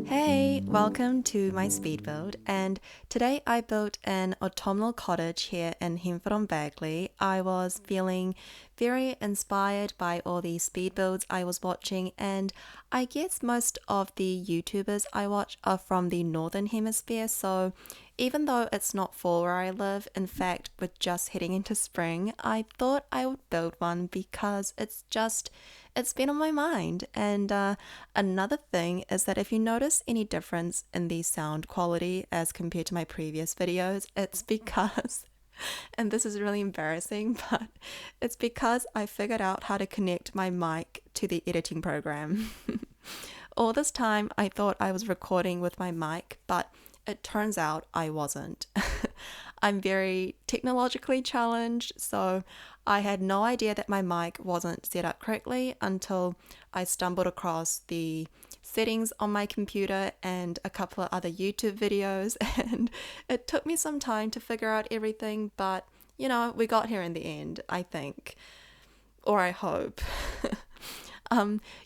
Hey, welcome to my speed build, and today I built an autumnal cottage here in Bagley. I was feeling very inspired by all the speed builds I was watching, and I guess most of the YouTubers I watch are from the Northern Hemisphere, so even though it's not fall where I live, in fact, we're just heading into spring, I thought I would build one because it's been on my mind. And another thing is that if you notice any difference in the sound quality as compared to my previous videos, it's because, and this is really embarrassing, but it's because I figured out how to connect my mic to the editing program. All this time, I thought I was recording with my mic, but it turns out I wasn't. I'm very technologically challenged, so I had no idea that my mic wasn't set up correctly until I stumbled across the settings on my computer and a couple of other YouTube videos, and it took me some time to figure out everything, but we got here in the end, I think, or I hope.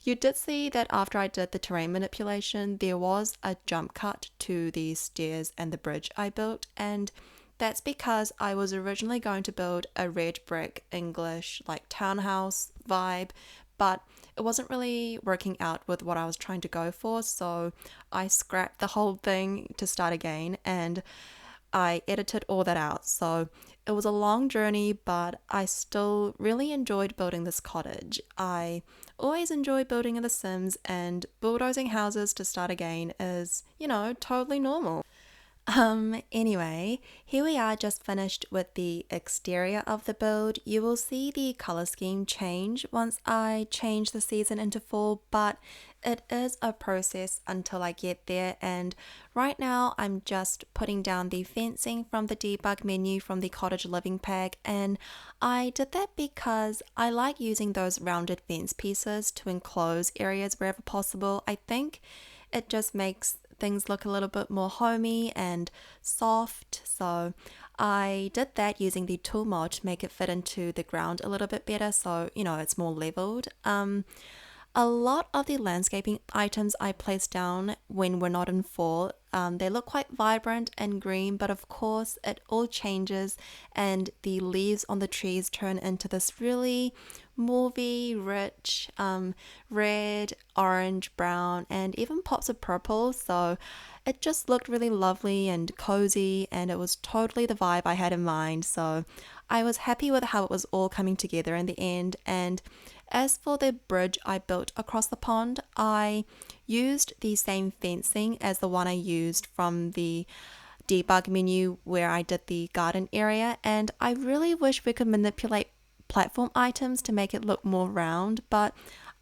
You did see that after I did the terrain manipulation, there was a jump cut to the stairs and the bridge I built, and that's because I was originally going to build a red brick English like townhouse vibe, but it wasn't really working out with what I was trying to go for, so I scrapped the whole thing to start again and I edited all that out. So it was a long journey, but I still really enjoyed building this cottage. I always enjoy building in The Sims, and bulldozing houses to start again is, totally normal. Anyway, here we are just finished with the exterior of the build. You will see the color scheme change once I change the season into fall, but it is a process until I get there, and right now I'm just putting down the fencing from the debug menu from the cottage living pack, and I did that because I like using those rounded fence pieces to enclose areas wherever possible. I think it just makes things look a little bit more homey and soft. So I did that using the tool mod to make it fit into the ground a little bit better, so it's more leveled. A lot of the landscaping items I place down when we're not in fall, they look quite vibrant and green, but of course it all changes and the leaves on the trees turn into this really mauvey, rich red, orange, brown, and even pops of purple. So it just looked really lovely and cozy, and it was totally the vibe I had in mind. So I was happy with how it was all coming together in the end. And as for the bridge I built across the pond, I used the same fencing as the one I used from the debug menu where I did the garden area, and I really wish we could manipulate platform items to make it look more round, but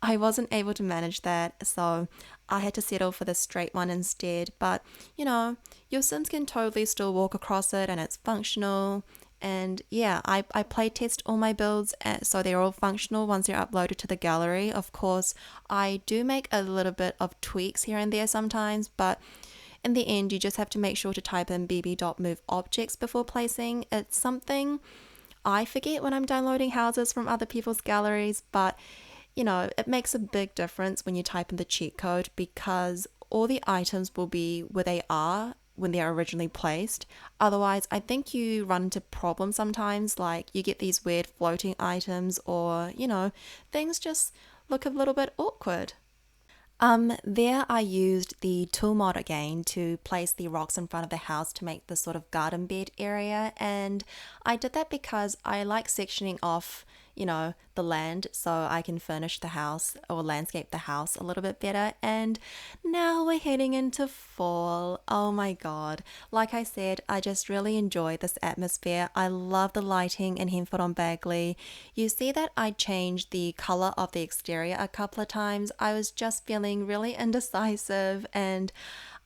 I wasn't able to manage that, so I had to settle for the straight one instead. But your Sims can totally still walk across it and it's functional. And yeah, I play test all my builds so they're all functional once they're uploaded to the gallery. Of course, I do make a little bit of tweaks here and there sometimes, but in the end, you just have to make sure to type in bb.move objects before placing. It's something I forget when I'm downloading houses from other people's galleries, but it makes a big difference when you type in the cheat code because all the items will be where they are when they are originally placed. Otherwise, I think you run into problems sometimes, like you get these weird floating items or, things just look a little bit awkward. There I used the tool mod again to place the rocks in front of the house to make this sort of garden bed area, and I did that because I like sectioning off, the land so I can furnish the house or landscape the house a little bit better. And now we're heading into fall. Oh my god. Like I said, I just really enjoy this atmosphere. I love the lighting in Henford on Bagley. You see that I changed the color of the exterior a couple of times. I was just feeling really indecisive, and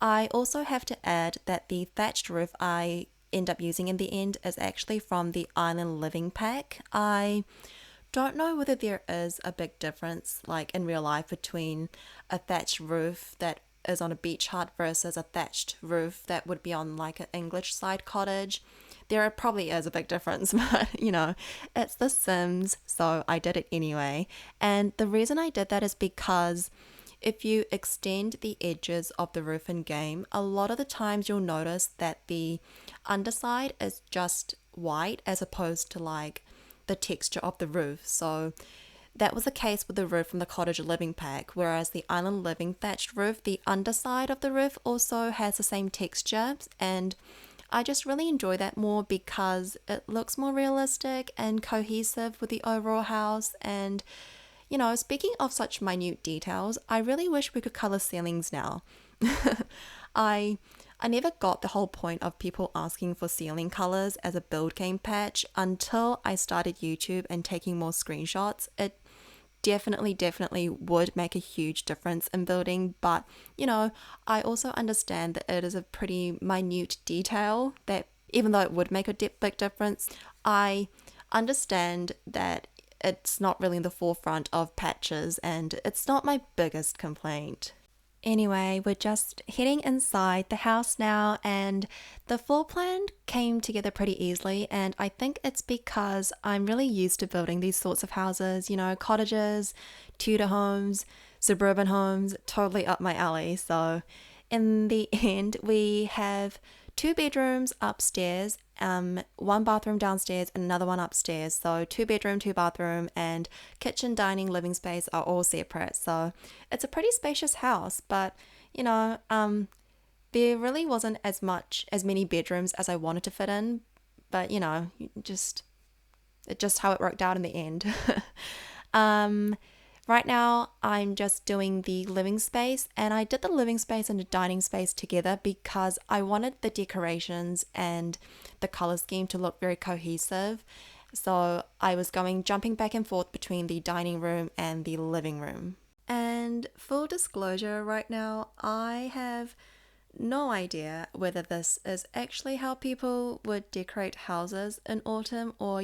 I also have to add that the thatched roof I end up using in the end is actually from the Island Living Pack. I don't know whether there is a big difference, like in real life, between a thatched roof that is on a beach hut versus a thatched roof that would be on like an English side cottage. There probably is a big difference, but it's The Sims, so I did it anyway. And the reason I did that is because if you extend the edges of the roof in game, a lot of the times you'll notice that the underside is just white as opposed to like the texture of the roof. So that was the case with the roof from the cottage living pack, whereas the island living thatched roof, the underside of the roof also has the same texture, and I just really enjoy that more because it looks more realistic and cohesive with the overall house. And speaking of such minute details, I really wish we could color ceilings now. I I never got the whole point of people asking for ceiling colors as a build game patch until I started YouTube and taking more screenshots. It definitely would make a huge difference in building, but I also understand that it is a pretty minute detail that even though it would make a big difference, I understand that it's not really in the forefront of patches and it's not my biggest complaint. Anyway, we're just heading inside the house now, and the floor plan came together pretty easily. And I think it's because I'm really used to building these sorts of houses, cottages, Tudor homes, suburban homes, totally up my alley. So, in the end, we have two bedrooms upstairs, one bathroom downstairs, and another one upstairs. So, two bedroom, two bathroom, and kitchen, dining, living space are all separate. So, it's a pretty spacious house, but there really wasn't as many bedrooms as I wanted to fit in. But it's just how it worked out in the end. um, Right now, I'm just doing the living space, and I did the living space and the dining space together because I wanted the decorations and the color scheme to look very cohesive. So I was jumping back and forth between the dining room and the living room. And full disclosure, right now, I have no idea whether this is actually how people would decorate houses in autumn or,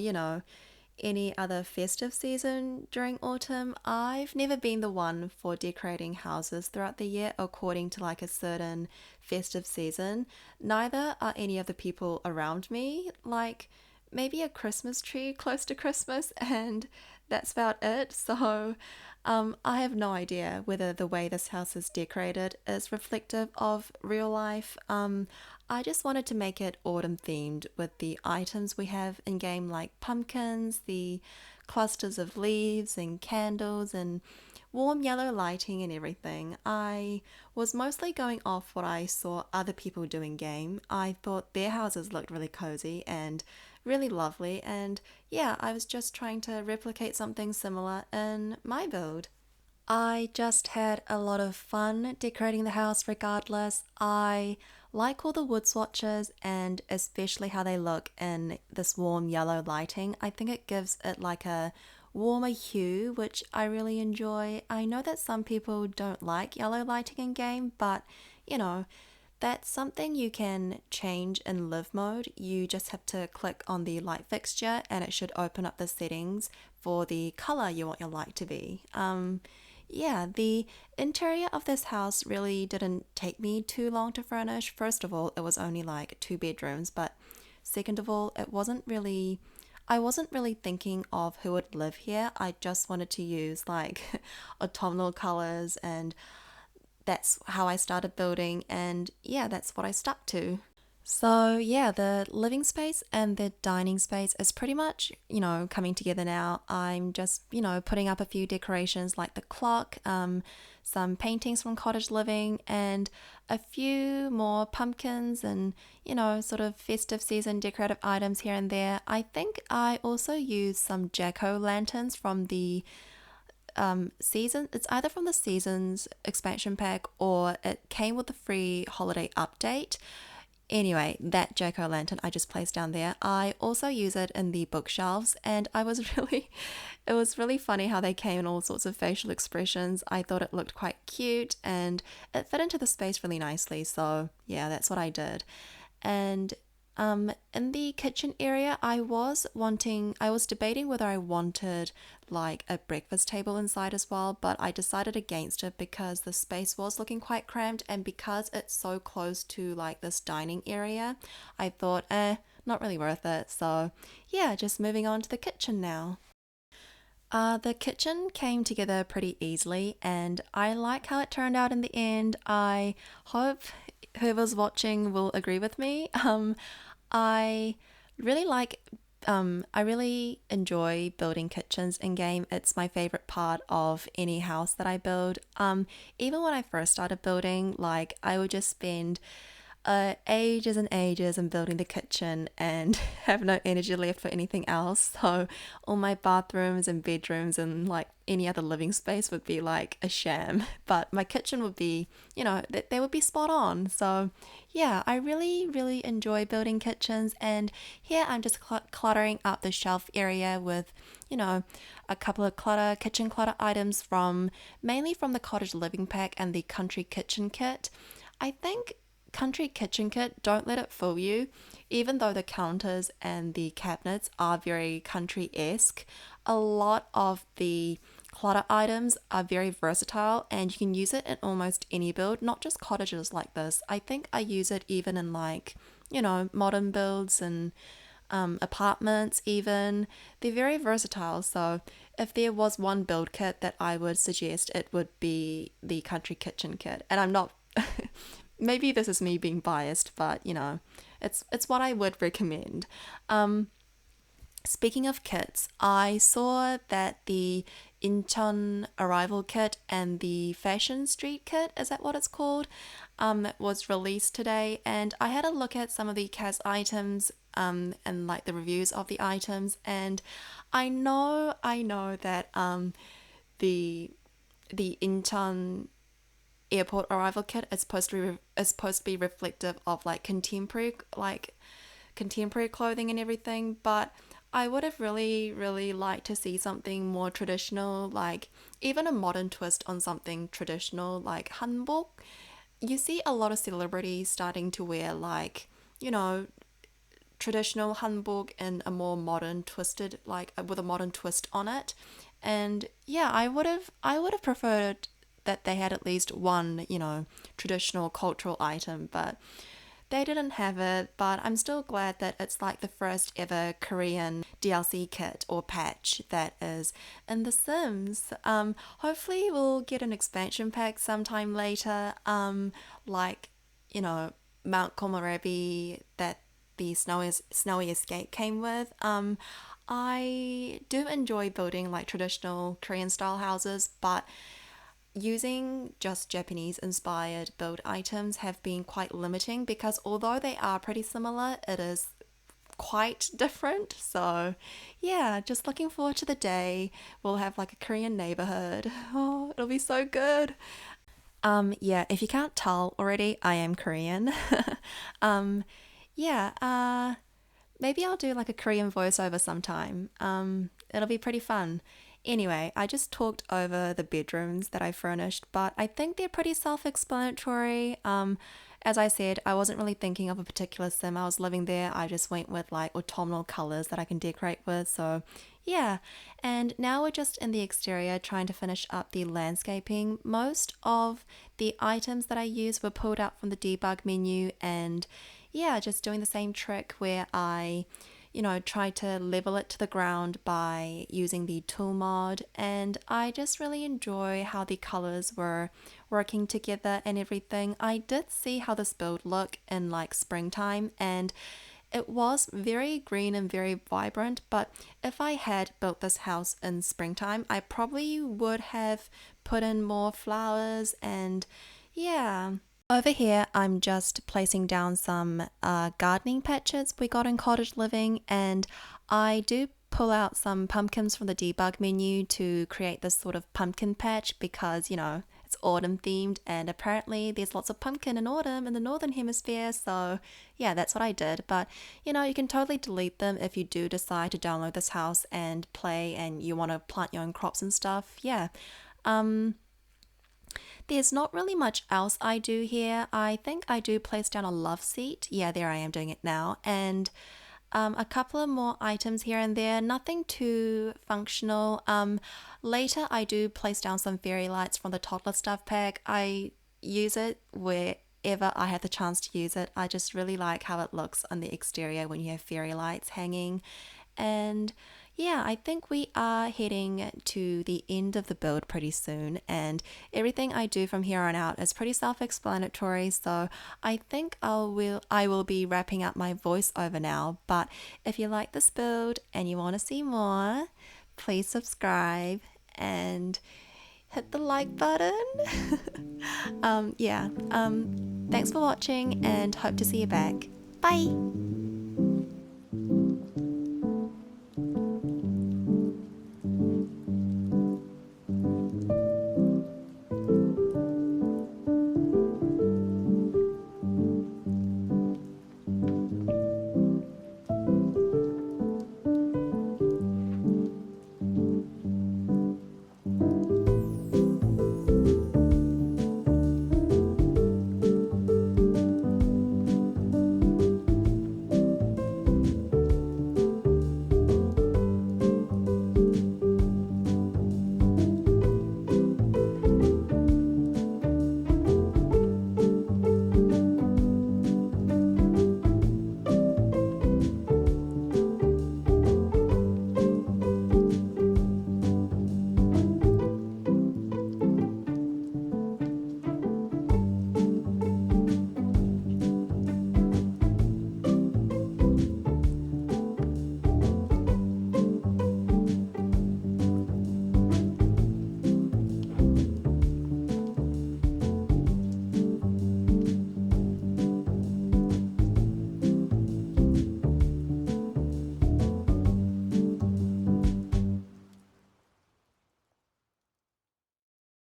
any other festive season during autumn. I've never been the one for decorating houses throughout the year according to like a certain festive season. Neither are any of the people around me. Like maybe a Christmas tree close to Christmas, and that's about it. So I have no idea whether the way this house is decorated is reflective of real life. I just wanted to make it autumn themed with the items we have in game, like pumpkins, the clusters of leaves and candles, and warm yellow lighting and everything. I was mostly going off what I saw other people do in game. I thought their houses looked really cozy and really lovely, and yeah, I was just trying to replicate something similar in my build. I just had a lot of fun decorating the house regardless. I like all the wood swatches and especially how they look in this warm yellow lighting. I think it gives it like a warmer hue, which I really enjoy. I know that some people don't like yellow lighting in game, but you know, that's something you can change in live mode. You just have to click on the light fixture and it should open up the settings for the color you want your light to be. Yeah, the interior of this house really didn't take me too long to furnish. First of all, it was only like two bedrooms, but second of all, I wasn't really thinking of who would live here. I just wanted to use like autumnal colors, and that's how I started building, and yeah, that's what I stuck to. So, yeah, the living space and the dining space is pretty much, coming together now. I'm just, putting up a few decorations like the clock, some paintings from cottage living, and a few more pumpkins and, sort of festive season decorative items here and there. I think I also used some jack-o'-lanterns from the season. It's either from the season's expansion pack or it came with the free holiday update. Anyway, that jack-o'-lantern I just placed down there. I also use it in the bookshelves, and it was really funny how they came in all sorts of facial expressions. I thought it looked quite cute and it fit into the space really nicely. So yeah, that's what I did. And In the kitchen area, I was debating whether I wanted like a breakfast table inside as well, but I decided against it because the space was looking quite cramped, and because it's so close to like this dining area, I thought, not really worth it. So, yeah, just moving on to the kitchen now. The kitchen came together pretty easily, and I like how it turned out in the end. I hope whoever's watching will agree with me. I really like, I really enjoy building kitchens in game. It's my favorite part of any house that I build. Even when I first started building, like I would just spend ages and ages in building the kitchen and have no energy left for anything else. So all my bathrooms and bedrooms and like any other living space would be like a sham. But my kitchen would be, they would be spot on. So yeah, I really, really enjoy building kitchens. And here I'm just cluttering up the shelf area with, you know, a couple of kitchen clutter items from mainly from the cottage living pack and the country kitchen kit. I think country kitchen kit, don't let it fool you. Even though the counters and the cabinets are very country esque, a lot of the clutter items are very versatile and you can use it in almost any build, not just cottages like this. I think I use it even in like, modern builds and apartments, even. They're very versatile. So, if there was one build kit that I would suggest, it would be the country kitchen kit. And I'm not maybe this is me being biased, but it's what I would recommend. Um, Speaking of kits, I saw that the Incheon arrival kit and the Fashion Street kit, is that what it's called, was released today, and I had a look at some of the cast items and like the reviews of the items, and I know that the Incheon airport arrival kit is supposed to be reflective of contemporary clothing and everything, but I would have really really liked to see something more traditional, like even a modern twist on something traditional like hanbok. You see a lot of celebrities starting to wear like, you know, traditional hanbok and a more modern twisted, like with a modern twist on it. And yeah, I would have preferred that they had at least one, traditional cultural item, but they didn't have it. But I'm still glad that it's like the first ever Korean DLC kit or patch that is in The Sims. Hopefully we'll get an expansion pack sometime later, like, Mount Komorebi that the snowy escape came with. I do enjoy building like traditional Korean style houses, but using just Japanese inspired build items have been quite limiting because although they are pretty similar, it is quite different. So, yeah, just looking forward to the day we'll have like a Korean neighborhood. Oh, it'll be so good. Yeah, if you can't tell already, I am Korean. um, yeah, maybe I'll do like a Korean voiceover sometime. It'll be pretty fun. Anyway, I just talked over the bedrooms that I furnished, but I think they're pretty self explanatory. As I said, I wasn't really thinking of a particular sim I was living there. I just went with like autumnal colors that I can decorate with. So, yeah. And now we're just in the exterior trying to finish up the landscaping. Most of the items that I used were pulled out from the debug menu, and yeah, just doing the same trick where I try to level it to the ground by using the tool mod. And I just really enjoy how the colors were working together and everything. I did see how this build looked in like springtime, and it was very green and very vibrant. But if I had built this house in springtime, I probably would have put in more flowers and yeah. Over here, I'm just placing down some gardening patches we got in cottage living, and I do pull out some pumpkins from the debug menu to create this sort of pumpkin patch because, it's autumn themed, and apparently there's lots of pumpkin in autumn in the northern hemisphere, so yeah, that's what I did. But, you can totally delete them if you do decide to download this house and play and you want to plant your own crops and stuff. Yeah. Um, There's not really much else I do here. I think I do place down a love seat. Yeah, there I am doing it now. And a couple of more items here and there, nothing too functional. Later, I do place down some fairy lights from the toddler stuff pack. I use it wherever I have the chance to use it. I just really like how it looks on the exterior when you have fairy lights hanging. And yeah, I think we are heading to the end of the build pretty soon, and everything I do from here on out is pretty self-explanatory. So I think I will be wrapping up my voiceover now. But if you like this build and you want to see more, please subscribe and hit the like button. Yeah. Thanks for watching, and hope to see you back. Bye.